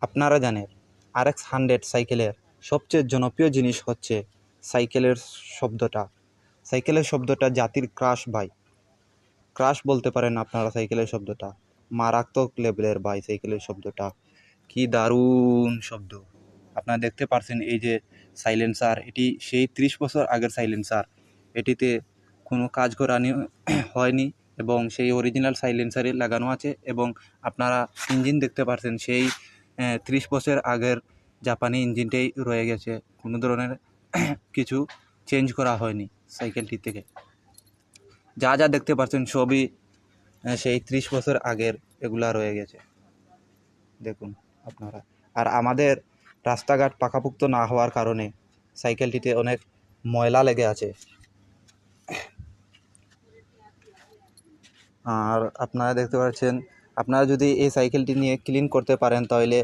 আপনারা জানেন RX-100 সাইকেলের সবচেয়ে জনপ্রিয় জিনিস হচ্ছে সাইকেলের শব্দটা। সাইকেলের শব্দটা জাতির ক্রাশ ভাই। ক্রাশ বলতে পারেন আপনারা সাইকেলের শব্দটা। মারাত্মক লেভেলের ভাই সাইকেলের শব্দটা। কি দারুণ শব্দ! আপনারা দেখতে পারছেন এই যে সাইলেন্সার, এটি সেই 30 বছর আগের সাইলেন্সার। এটিতে কোনো কাজ করানি হয়নি এবং সেই অরিজিনাল সাইলেন্সারই লাগানো আছে এবং আপনারা ইঞ্জিন দেখতে পারছেন সেই 30 বছর আগের জাপানি ইঞ্জিনটাই রয়ে গেছে। কোনো ধরনের কিছু চেঞ্জ করা হয়নি সাইকেলটি থেকে। যা যা দেখতে পাচ্ছেন সবই সেই 30 বছর আগের এগুলা রয়ে গেছে, দেখুন আপনারা। আর আমাদের রাস্তাঘাট পাকাপোক্ত না হওয়ার কারণে সাইকেলটিতে অনেক ময়লা লেগে আছে। আর আপনারা দেখতে পাচ্ছেন, আপনারা যদি এই সাইকেলটি নিয়ে ক্লিন করতে পারেন তাহলে